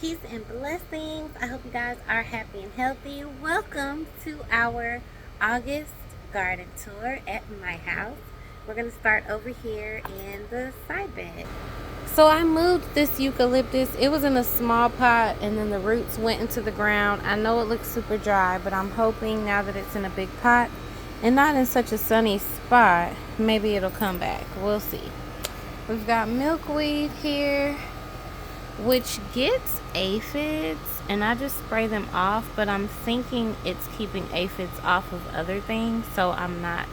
peace and blessings. I hope you guys are happy and healthy. Welcome to our August garden tour at my house. We're going to start over here in the side bed. So I moved this eucalyptus. It was in a small pot and then the roots went into the ground. I know it looks super dry, but I'm hoping now that it's in a big pot and not in such a sunny spot, maybe it'll come back. We'll see. We've got milkweed here, which gets aphids, and I just spray them off, but I'm thinking it's keeping aphids off of other things, so I'm not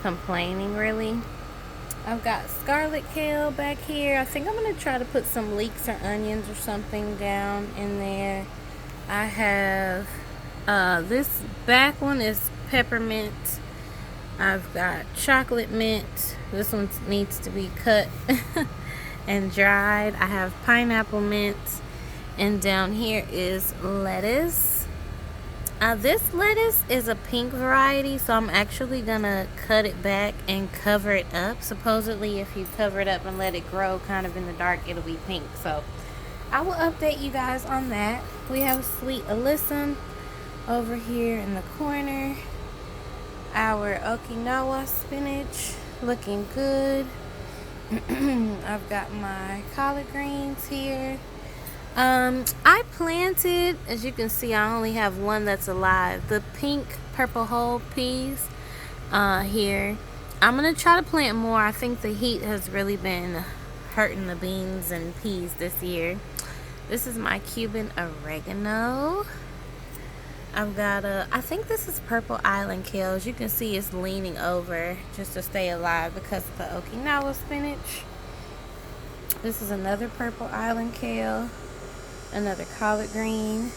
complaining really. I've got scarlet kale back here. I think I'm going to try to put some leeks or onions or something down in there. I have this back one is peppermint. I've got chocolate mint. This one needs to be cut and dried. I have pineapple mint, and down here is lettuce. This lettuce is a pink variety, so I'm actually gonna cut it back and cover it up. Supposedly if you cover it up and let it grow kind of in the dark, it'll be pink. So I will update you guys on that. We have sweet alyssum over here in the corner. Our Okinawa spinach looking good. I've got my collard greens here. I planted, as you can see, I only have one that's alive, the pink purple whole peas here. I'm gonna try to plant more. I think the heat has really been hurting the beans and peas this year. This is my Cuban oregano. I've got I think this is purple island kale. As you can see, it's leaning over just to stay alive because of the Okinawa spinach. This is another purple island kale, another collard green,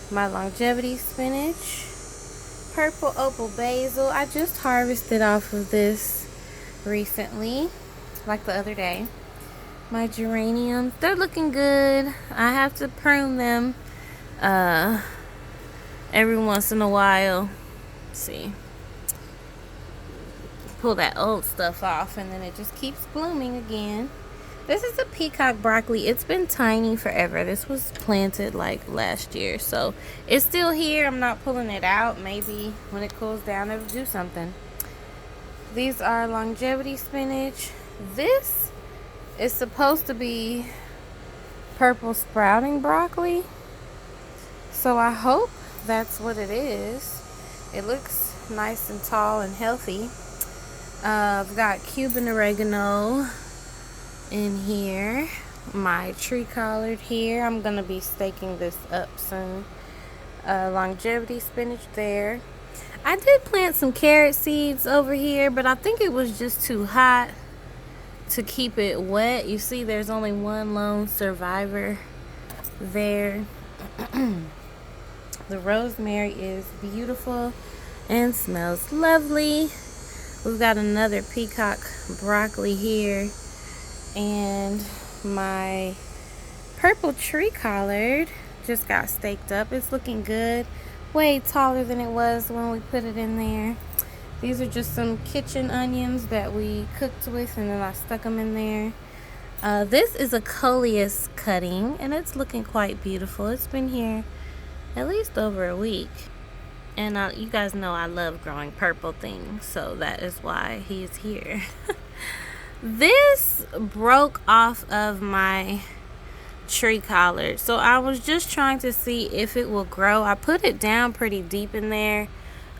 my longevity spinach, purple opal basil. I just harvested off of this recently, like the other day. My geraniums, they're looking good. I have to prune them every once in a while. See, pull that old stuff off and then it just keeps blooming again. This is a peacock broccoli. It's been tiny forever. This was planted like last year, so it's still here. I'm not pulling it out. Maybe when it cools down it'll do something. These are longevity spinach. This is supposed to be purple sprouting broccoli, so I hope that's what it is. It looks nice and tall and healthy. I've got Cuban oregano in here, my tree collard here. I'm gonna be staking this up soon. Longevity spinach there. I did plant some carrot seeds over here, but I think it was just too hot to keep it wet. You see there's only one lone survivor there. The rosemary is beautiful and smells lovely. We've got another peacock broccoli here, and my purple tree collard just got staked up. It's looking good, way taller than it was when we put it in there. These are just some kitchen onions that we cooked with, and then I stuck them in there. This is a coleus cutting, and it's looking quite beautiful. It's been here at least over a week, and you guys know I love growing purple things, so that is why he's here. This broke off of my tree collard, so I was just trying to see if it will grow. I put it down pretty deep in there.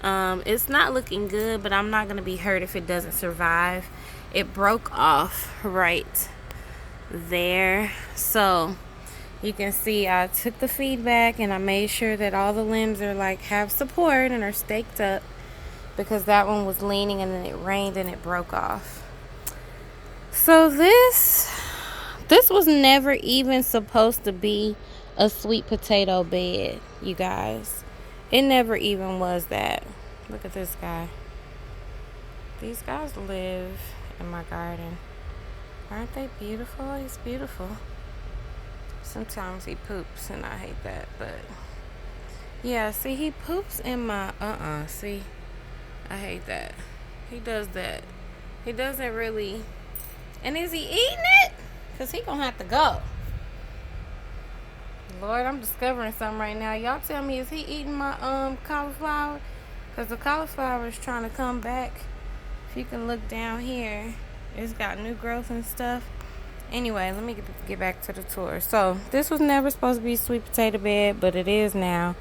It's not looking good, but I'm not going to be hurt if it doesn't survive. It broke off right there, so you can see I took the feedback and I made sure that all the limbs are have support and are staked up, because that one was leaning and then it rained and it broke off. So this was never even supposed to be a sweet potato bed, you guys. It never even was that. Look at this guy. These guys live in my garden. Aren't they beautiful? He's beautiful. Sometimes he poops and I hate that, but yeah, see, he poops in my see, I hate that. He does that. He doesn't really. And is he eating it? Because he gonna have to go. Lord, I'm discovering something right now. Y'all tell me, is he eating my cauliflower? Because the cauliflower is trying to come back. If you can look down here, it's got new growth and stuff. Anyway, let me get back to the tour. So this was never supposed to be sweet potato bed, but it is now.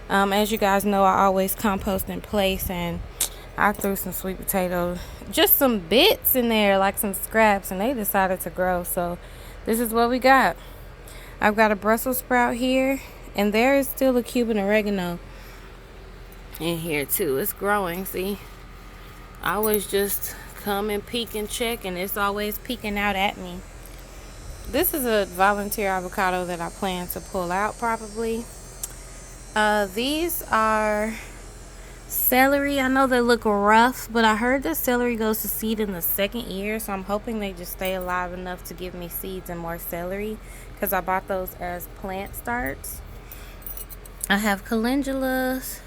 As you guys know, I always compost in place, and I threw some sweet potatoes, just some bits in there, like some scraps, and they decided to grow. So this is what we got. I've got a Brussels sprout here, and there is still a Cuban oregano in here too. It's growing, see? I always just come and peek and check, and it's always peeking out at me. This is a volunteer avocado that I plan to pull out probably. These are celery. I know they look rough, but I heard that celery goes to seed in the second year, so I'm hoping they just stay alive enough to give me seeds and more celery, because I bought those as plant starts. I have calendulas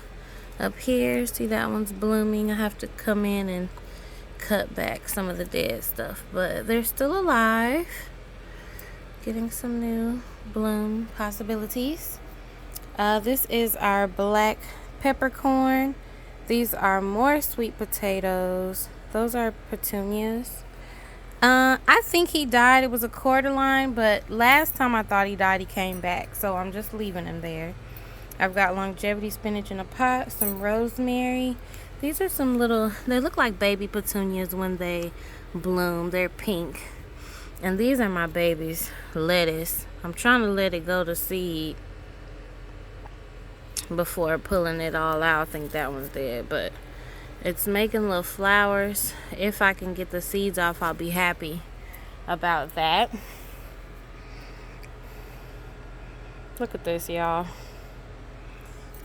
up here. See, that one's blooming. I have to come in and cut back some of the dead stuff, but they're still alive, getting some new bloom possibilities. This is our black peppercorn. These are more sweet potatoes. Those are petunias. I think he died. It was a quarter line, but last time I thought he died, he came back, so I'm just leaving him there. I've got longevity spinach in a pot, some rosemary. These are some little, they look like baby petunias when they bloom. They're pink. And these are my babies, lettuce. I'm trying to let it go to seed before pulling it all out. I think that one's dead, but it's making little flowers. If I can get the seeds off, I'll be happy about that. Look at this, y'all.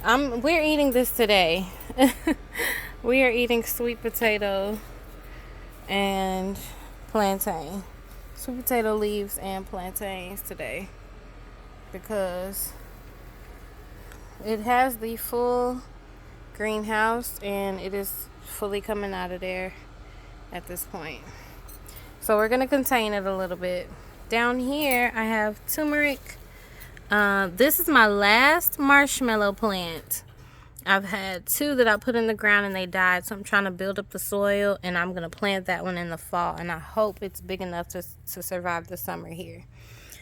We're eating this today. We are eating sweet potato and plantain. Sweet potato leaves and plantains today, because it has the full greenhouse and it is fully coming out of there at this point. So we're going to contain it a little bit. Down here I have turmeric. This is my last marshmallow plant. I've had two that I put in the ground and they died, so I'm trying to build up the soil, and I'm going to plant that one in the fall, and I hope it's big enough to survive the summer here.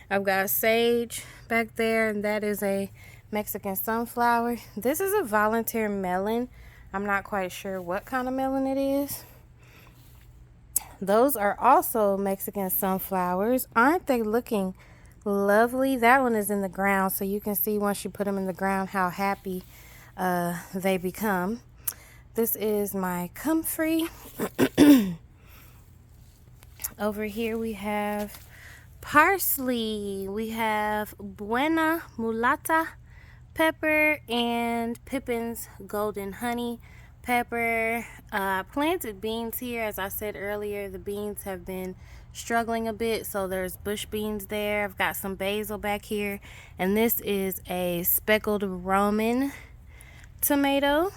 I've got sage back there, and that is a Mexican sunflower. This is a volunteer melon. I'm not quite sure what kind of melon it is. Those are also Mexican sunflowers. Aren't they looking lovely? That one is in the ground, so you can see once you put them in the ground how happy they become. This is my comfrey. Over here we have parsley. We have buena mulata pepper and Pippin's golden honey pepper. Planted beans here. As I said earlier, the beans have been struggling a bit, so there's bush beans there. I've got some basil back here, and this is a speckled Roman tomato.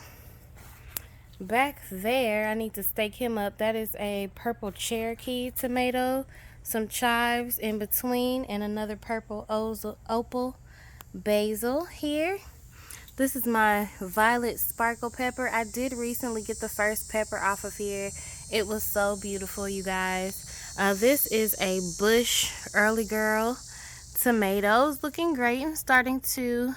Back there, I need to stake him up. That is a purple Cherokee tomato, some chives in between, and another purple opal basil here. This is my violet sparkle pepper. I did recently get the first pepper off of here. It was so beautiful, you guys. This is a bush early girl tomatoes, looking great and starting to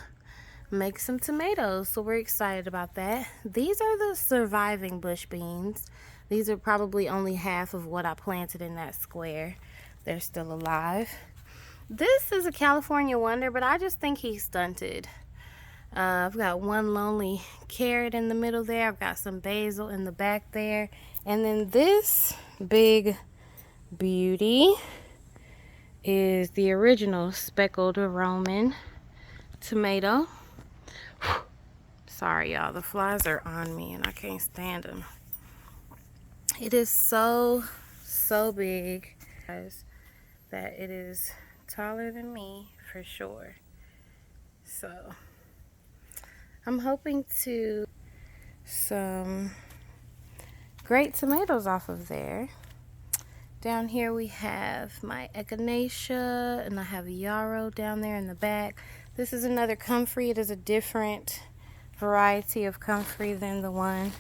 make some tomatoes, so we're excited about that. These are the surviving bush beans. These are probably only half of what I planted in that square. They're still alive. This is a California wonder, but I just think he's stunted. I've got one lonely carrot in the middle there. I've got some basil in the back there, and then this big beauty is the original speckled Roman tomato. Sorry, y'all, the flies are on me and I can't stand them. It is so big, guys, that it is taller than me for sure. So I'm hoping to some great tomatoes off of there. Down here we have my echinacea, and I have yarrow down there in the back. This is another comfrey. It is a different variety of comfrey than the one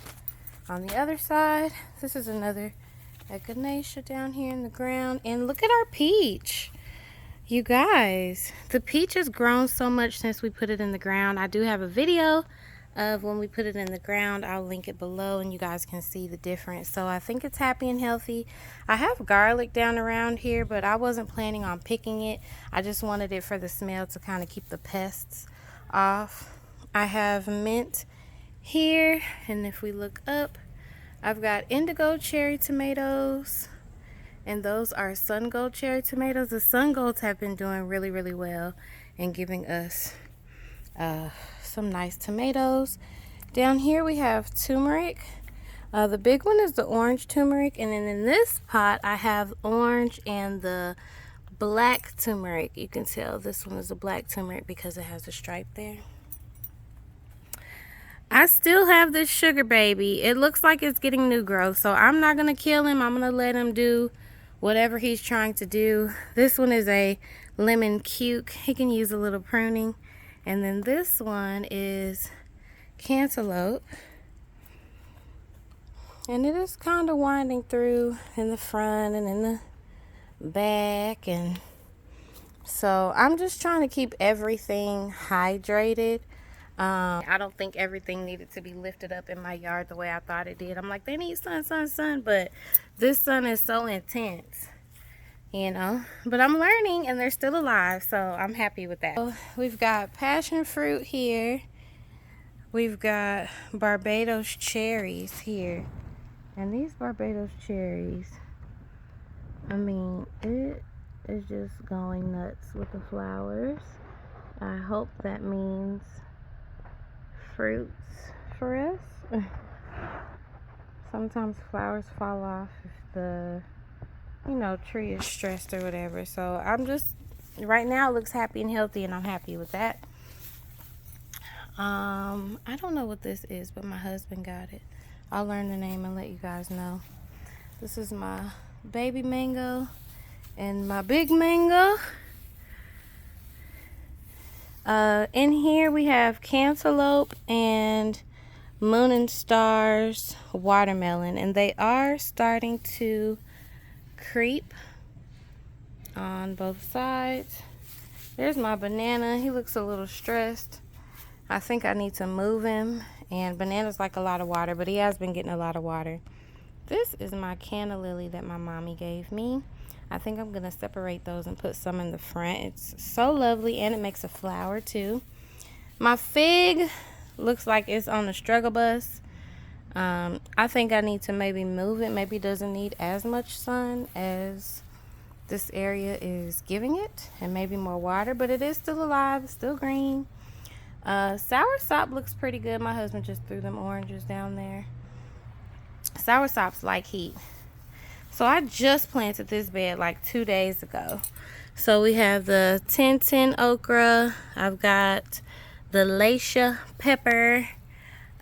on the other side. This is another echinacea down here in the ground. And look at our peach. You guys, the peach has grown so much since we put it in the ground. I do have a video of when we put it in the ground. I'll link it below and you guys can see the difference. So I think it's happy and healthy. I have garlic down around here, but I wasn't planning on picking it. I just wanted it for the smell to kind of keep the pests off. I have mint here, and if we look up, I've got indigo cherry tomatoes, and those are sun gold cherry tomatoes. The sun golds have been doing really, really well and giving us some nice tomatoes. Down here we have turmeric. The big one is the orange turmeric, and then in this pot I have orange and the black turmeric. You can tell this one is a black turmeric because it has a stripe there. I still have this sugar baby. It looks like it's getting new growth, so I'm not gonna kill him. I'm gonna let him do whatever he's trying to do. This one is a lemon cuke. He can use a little pruning. And then this one is cantaloupe. And it is kind of winding through in the front and in the back. And so I'm just trying to keep everything hydrated. I don't think everything needed to be lifted up in my yard the way I thought it did. I'm like, they need sun, sun, sun. But this sun is so intense, you know. But I'm learning and they're still alive, so I'm happy with that. So we've got passion fruit here. We've got Barbados cherries here. And these Barbados cherries, I mean, it is just going nuts with the flowers. I hope that means fruits for us. Sometimes flowers fall off if the, you know, tree is stressed or whatever. So I'm just, right now it looks happy and healthy, and I'm happy with that. I don't know what this is, but my husband got it. I'll learn the name and let you guys know. This is my baby mango and my big mango. In here we have cantaloupe and moon and stars watermelon, and they are starting to creep on both sides. There's my banana. He looks a little stressed. I think I need to move him, and bananas like a lot of water, but he has been getting a lot of water. This is my canna lily that my mommy gave me. I think I'm going to separate those and put some in the front. It's so lovely, and it makes a flower too. My fig looks like it's on the struggle bus. I think I need to maybe move it. Maybe it doesn't need as much sun as this area is giving it, and maybe more water, but it is still alive. It's still green. Soursop looks pretty good. My husband just threw them oranges down there. Soursops like heat. So I just planted this bed like 2 days ago. So we have the 1010 okra. I've got the Lacia pepper.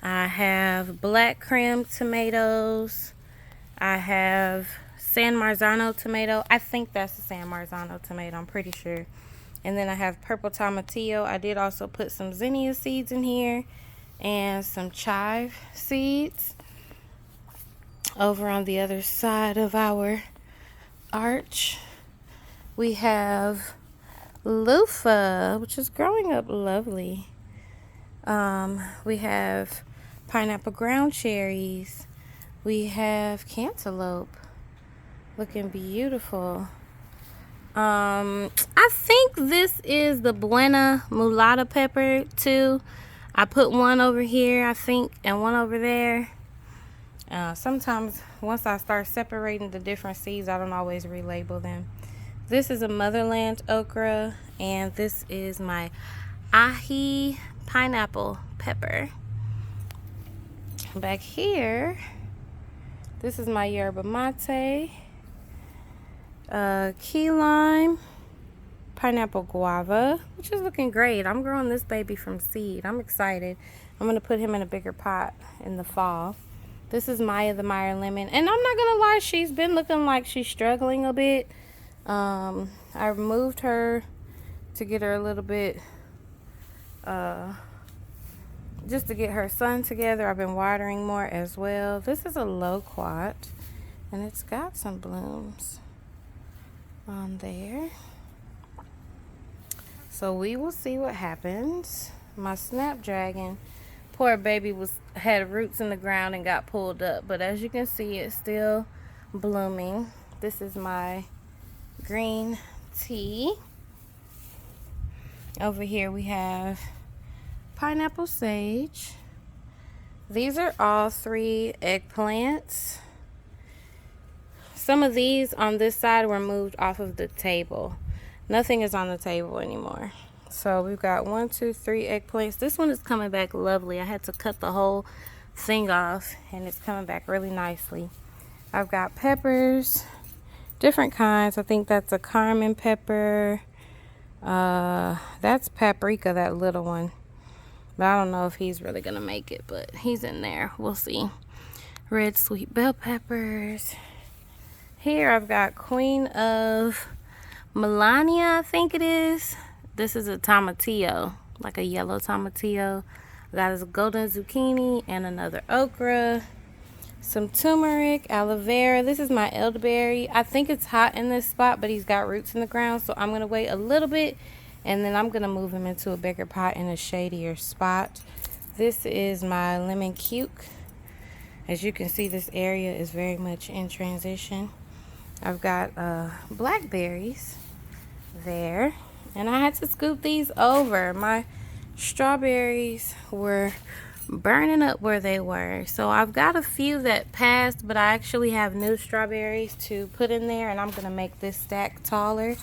I have black creme tomatoes. I have San Marzano tomato. I think that's the San Marzano tomato. I'm pretty sure. And then I have purple tomatillo. I did also put some zinnia seeds in here and some chive seeds. Over on the other side of our arch, we have loofah, which is growing up lovely. We have pineapple ground cherries. We have cantaloupe, looking beautiful. I think this is the Buena Mulata pepper too. I put one over here, I think, and one over there. Sometimes once I start separating the different seeds, I don't always relabel them. This is a motherland okra, and this is my ahi pineapple pepper. Back here, this is my yerba mate, key lime, pineapple guava, which is looking great. I'm growing this baby from seed. I'm excited. I'm going to put him in a bigger pot in the fall. This is Maya the Meyer lemon, and I'm not gonna lie, she's been looking like she's struggling a bit. I moved her to get her a little bit just to get her sun together. I've been watering more as well. This is a loquat, and it's got some blooms on there. So we will see what happens. My snapdragon, poor baby, had roots in the ground and got pulled up, but as you can see, it's still blooming. This is my green tea. Over here we have pineapple sage. These are all 3 eggplants. Some of these on this side were moved off of the table. Nothing is on the table anymore. So we've got 1, 2, 3 eggplants. This one is coming back lovely. I had to cut the whole thing off, and it's coming back really nicely. I've got peppers, different kinds. I think that's a Carmen pepper. That's paprika, that little one. But I don't know if he's really gonna make it, but he's in there. We'll see. Red sweet bell peppers. Here I've got Queen of Melania, I think it is. This is a tomatillo, like a yellow tomatillo. I got a golden zucchini and another okra. Some turmeric, aloe vera. This is my elderberry. I think it's hot in this spot, but he's got roots in the ground, so I'm going to wait a little bit, and then I'm going to move him into a bigger pot in a shadier spot. This is my lemon cuke. As you can see, this area is very much in transition. I've got blackberries there, and I had to scoop these over. My strawberries were burning up where they were, so I've got a few that passed, but I actually have new strawberries to put in there, and I'm gonna make this stack taller.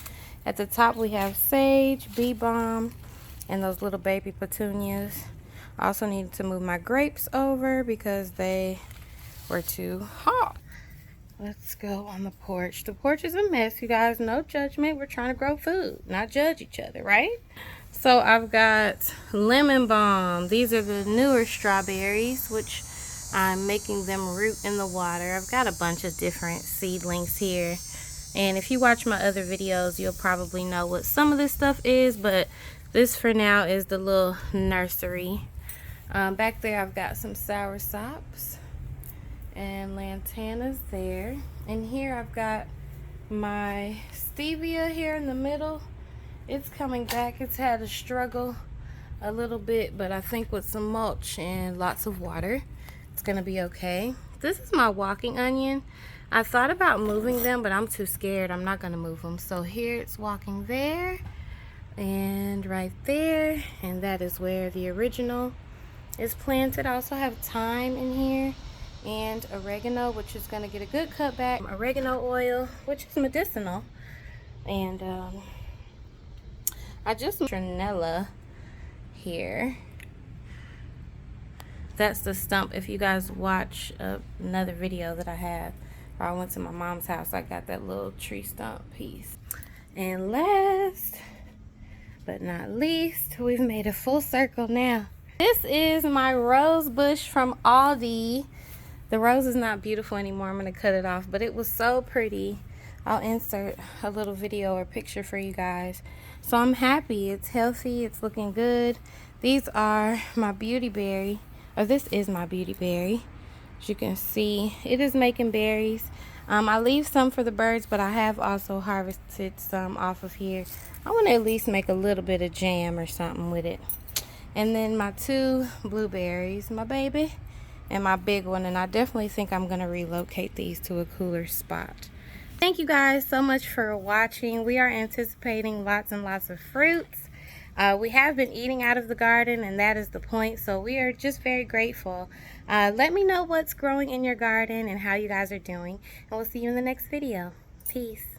At the top we have sage, bee balm, and those little baby petunias. I also needed to move my grapes over because they were too hot. Let's go on the porch. The porch is a mess, you guys. No judgment. We're trying to grow food, not judge each other, right? So I've got lemon balm. These are the newer strawberries, which I'm making them root in the water. I've got a bunch of different seedlings here. And if you watch my other videos, you'll probably know what some of this stuff is, but this for now is the little nursery. Back there I've got some sour sops and lantanas there. And here I've got my stevia here in the middle. It's coming back. It's had a struggle a little bit, but I think with some mulch and lots of water, it's gonna be okay. This is my walking onion. I thought about moving them, but I'm too scared. I'm not gonna move them. So here it's walking there and right there, and that is where the original is planted. I also have thyme in here and oregano, which is going to get a good cut back. Oregano oil, which is medicinal. And I just Trinella here. That's the stump. If you guys watch another video that I have, or I went to my mom's house, I got that little tree stump piece. And last but not least, we've made a full circle now. This is my rose bush from Aldi. The rose is not beautiful anymore. I'm going to cut it off, but it was so pretty. I'll insert a little video or picture for you guys. So I'm happy. It's healthy. It's looking good. These are my beauty berry, or this is my beauty berry. As you can see, it is making berries. I leave some for the birds, but I have also harvested some off of here. I want to at least make a little bit of jam or something with it. And then my 2 blueberries, my baby, and my big one. And I definitely think I'm going to relocate these to a cooler spot. Thank you guys so much for watching. We are anticipating lots and lots of fruits. We have been eating out of the garden, and that is the point. So we are just very grateful. Let me know what's growing in your garden and how you guys are doing. And we'll see you in the next video. Peace.